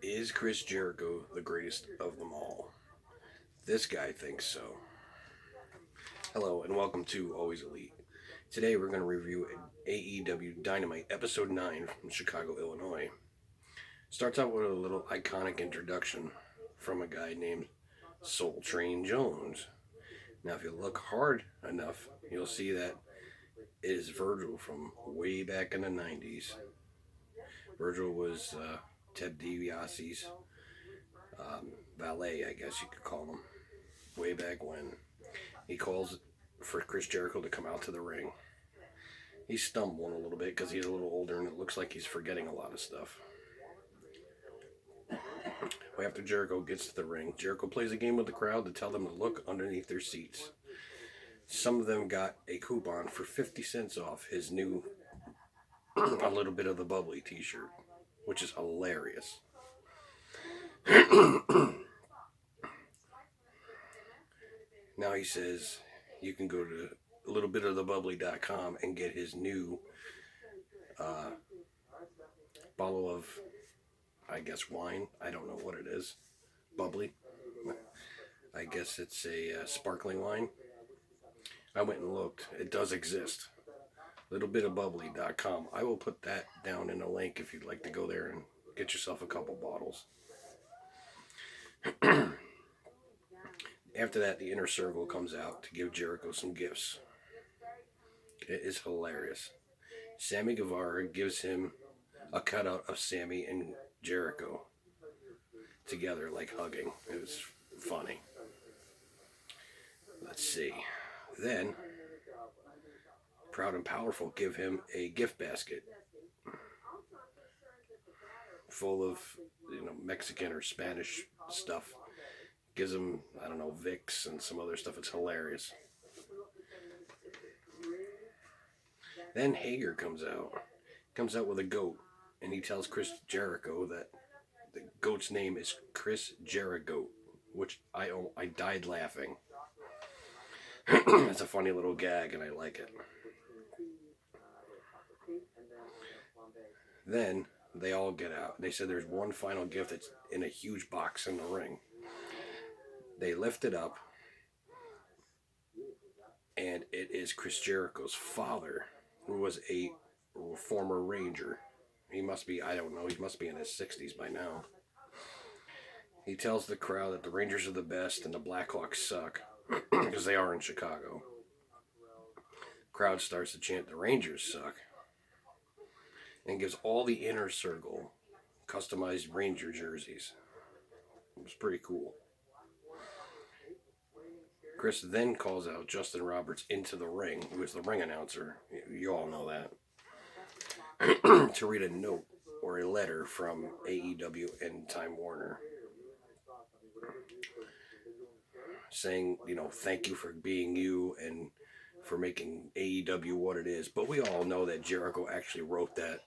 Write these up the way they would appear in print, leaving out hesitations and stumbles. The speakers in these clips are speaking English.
Is Chris Jericho the greatest of them all? This guy thinks so. Hello and welcome to Always Elite. Today we're going to review AEW Dynamite Episode 9 from Chicago, Illinois. Starts out with a little iconic introduction from a guy named Soul Train Jones. Now if you look hard enough, you'll see that it is Virgil from way back in the 90s. Virgil was Ted DiBiase's valet, I guess you could call him, way back when. He calls for Chris Jericho to come out to the ring. He's stumbling a little bit because he's a little older and it looks like he's forgetting a lot of stuff. After Jericho gets to the ring, Jericho plays a game with the crowd to tell them to look underneath their seats. Some of them got a coupon for 50 cents off his new A Little Bit of the Bubbly t-shirt, which is hilarious. Now he says you can go to littleBitOfTheBubbly.com and get his new bottle of, I guess, wine. I don't know what it is. Bubbly. I guess it's a sparkling wine. I went and looked. It does exist. littleBitOfTheBubbly.com. I will put that down in a link if you'd like to go there and get yourself a couple bottles. After that, the Inner Circle comes out to give Jericho some gifts. It is hilarious. Sammy Guevara gives him a cutout of Sammy and Jericho together, like hugging. It was funny. Let's see. Then, Proud and Powerful give him a gift basket full of, Mexican or Spanish stuff. Gives him, Vicks and some other stuff. It's hilarious. Then Hager comes out. Comes out with a goat. And he tells Chris Jericho that the goat's name is Chris JERIGOAT. Which I died laughing. It's a funny little gag and I like it. Then they all get out. They said there's one final gift that's in a huge box in the ring. They lift it up, and it is Chris Jericho's father, who was a former Ranger. He must be, I don't know, he must be in his 60s by now. He tells the crowd that the Rangers are the best and the Blackhawks suck, because they are in Chicago. Crowd starts to chant, the Rangers suck, and gives all the Inner Circle customized Ranger jerseys. It was pretty cool. Chris then calls out Justin Roberts into the ring, who is the ring announcer. You all know that. To read a note or a letter from AEW and Time Warner. Saying, thank you for being you and for making AEW what it is. But we all know that Jericho actually wrote that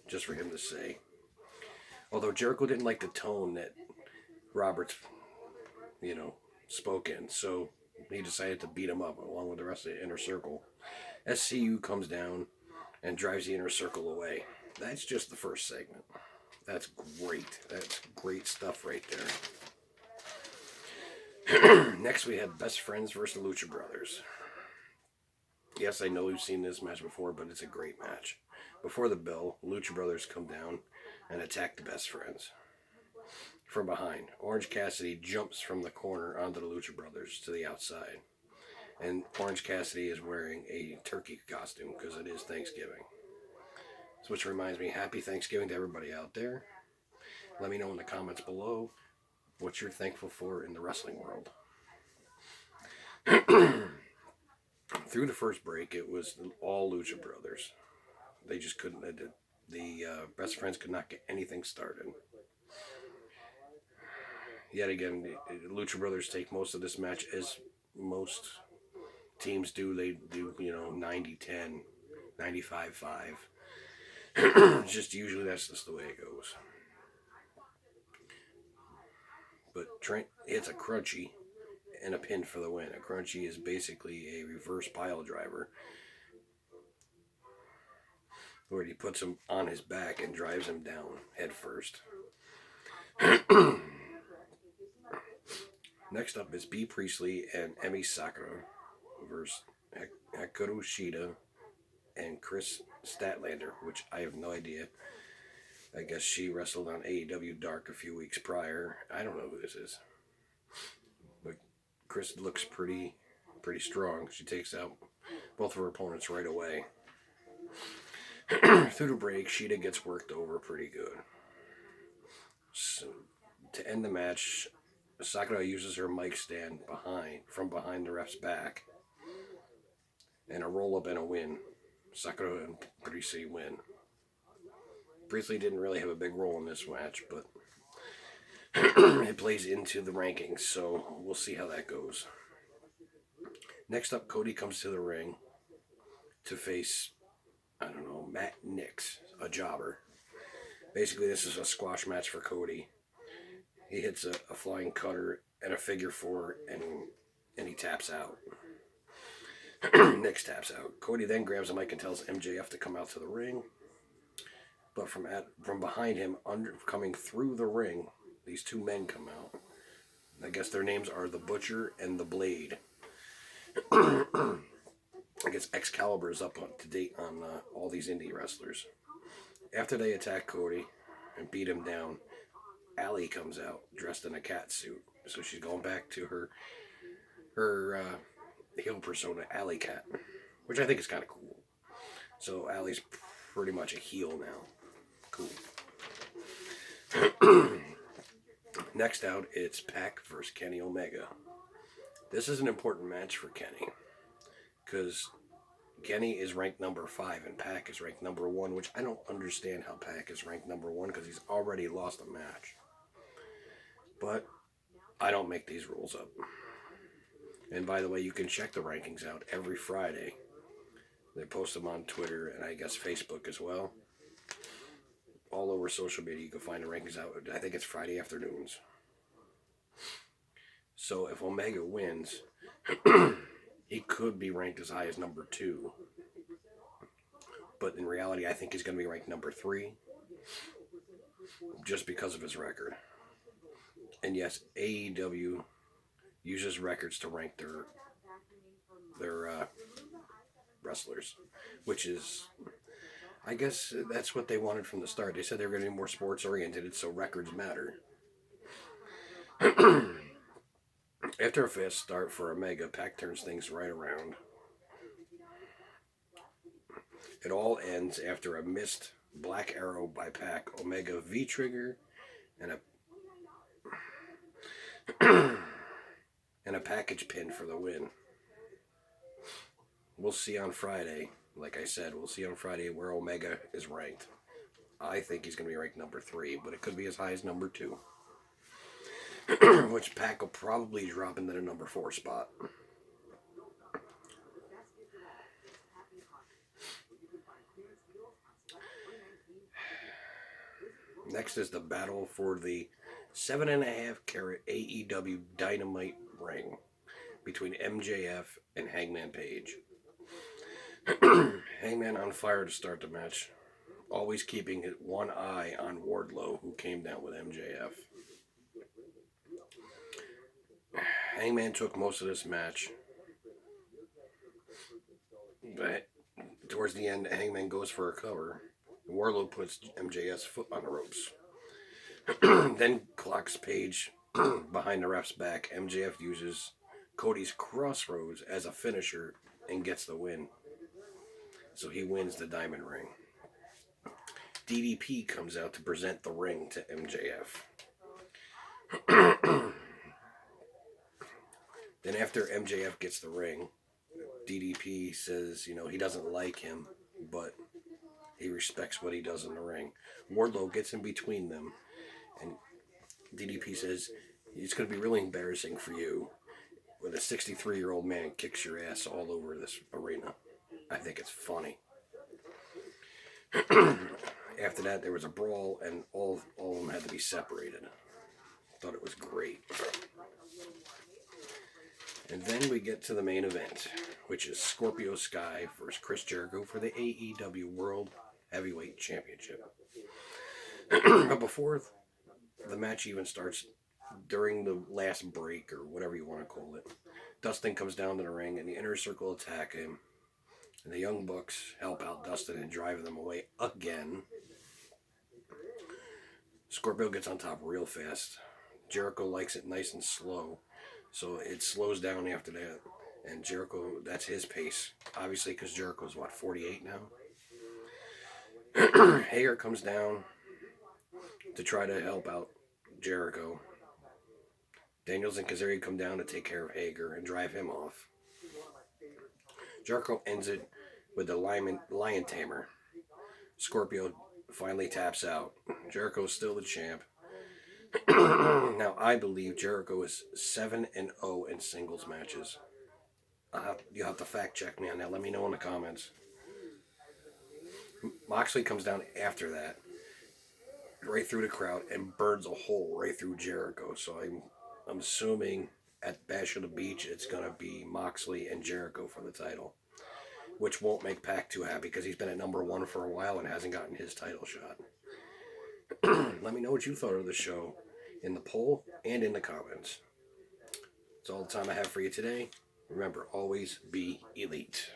just for him to say. Although Jericho didn't like the tone that Roberts, spoke in. So he decided to beat him up along with the rest of the Inner Circle. SCU comes down and drives the Inner Circle away. That's just the first segment. That's great. That's great stuff right there. Next we have Best Friends versus Lucha Brothers. Yes, I know we've seen this match before, but it's a great match. Before the bell, Lucha Brothers come down and attack the Best Friends. From behind, Orange Cassidy jumps from the corner onto the Lucha Brothers to the outside. And Orange Cassidy is wearing a turkey costume because it is Thanksgiving. So which reminds me, happy Thanksgiving to everybody out there. Let me know in the comments below what you're thankful for in the wrestling world. Through the first break, it was all Lucha Brothers. They just couldn't, the Best Friends could not get anything started. Yet again, the Lucha Brothers take most of this match, as most teams do. They do, 90-10, 95-5. Just usually that's just the way it goes. But Trent hits a crunchy and a pin for the win. A crunchy is basically a reverse pile driver, where he puts him on his back and drives him down head first. Next up is B. Priestley and Emi Sakura versus Hikaru Shida and Chris Statlander, which I have no idea. I guess she wrestled on AEW Dark a few weeks prior. I don't know who this is. But Chris looks pretty strong. She takes out both of her opponents right away. Through the break, Shida gets worked over pretty good. So, to end the match, Sakura uses her mic stand from behind the ref's back. And a roll-up and a win. Sakura and Priestley win. Priestley didn't really have a big role in this match, but it plays into the rankings, so we'll see how that goes. Next up, Cody comes to the ring to face, Matt Nix, a jobber. Basically, this is a squash match for Cody. He hits a flying cutter and a figure four, and he taps out. Nix taps out. Cody then grabs a mic and tells MJF to come out to the ring. But from behind him, coming through the ring, these two men come out. I guess their names are the Butcher and the Blade. I guess Excalibur is up to date on all these indie wrestlers. After they attack Cody and beat him down, Allie comes out dressed in a cat suit. So she's going back to her heel persona, Alley Cat, which I think is kind of cool. So Allie's pretty much a heel now. Cool. Next out, it's Pac versus Kenny Omega. This is an important match for Kenny because Kenny is ranked number 5 and Pac is ranked number 1, which I don't understand how Pac is ranked number 1 because he's already lost a match. But I don't make these rules up. And by the way, you can check the rankings out every Friday. They post them on Twitter and I guess Facebook as well. All over social media, you can find the rankings out. I think it's Friday afternoons. So if Omega wins, he could be ranked as high as number 2. But in reality, I think he's going to be ranked number 3. Just because of his record. And yes, AEW uses records to rank their wrestlers. Which is, I guess that's what they wanted from the start. They said they were going to be more sports oriented, so records matter. After a fast start for Omega, Pac turns things right around. It all ends after a missed black arrow by Pac, Omega V-trigger, and a package pin for the win. We'll see on Friday. Like I said, we'll see on Friday where Omega is ranked. I think he's going to be ranked number 3, but it could be as high as number 2. Which Pac will probably drop into the number 4 spot. Next is the battle for the 7.5 carat AEW Dynamite ring between MJF and Hangman Page. Hangman on fire to start the match, always keeping one eye on Wardlow, who came down with MJF. Hangman took most of this match, but towards the end, Hangman goes for a cover. Wardlow puts MJF's foot on the ropes. Then clocks Page behind the ref's back. MJF uses Cody's Crossroads as a finisher and gets the win. So he wins the Diamond Ring. DDP comes out to present the ring to MJF. Then after MJF gets the ring, DDP says, he doesn't like him, but he respects what he does in the ring. Wardlow gets in between them, and DDP says, it's going to be really embarrassing for you when a 63-year-old man kicks your ass all over this arena. I think it's funny. After that, there was a brawl, and all of them had to be separated. Thought it was great. And then we get to the main event, which is Scorpio Sky versus Chris Jericho for the AEW World Heavyweight Championship. But before The match even starts during the last break, or whatever you want to call it. Dustin comes down to the ring, and the Inner Circle attack him. And the Young Bucks help out Dustin and drive them away again. Scorpio gets on top real fast. Jericho likes it nice and slow, so it slows down after that. And Jericho, that's his pace. Obviously, because Jericho's, 48 now? Hager comes down to try to help out Jericho. Daniels and Kazarian come down to take care of Hager and drive him off. Jericho ends it with the Lion Tamer. Scorpio finally taps out. Jericho's still the champ. Now, I believe Jericho is 7-0 in singles matches. You'll have to fact check me on that. Let me know in the comments. Moxley comes down after that, right through the crowd, and burns a hole right through Jericho. So I'm assuming at Bash of the Beach it's going to be Moxley and Jericho for the title, which won't make Pac too happy because he's been at number 1 for a while and hasn't gotten his title shot. Let me know what you thought of the show in the poll and in the comments. That's all the time I have for you today. Remember, always be elite.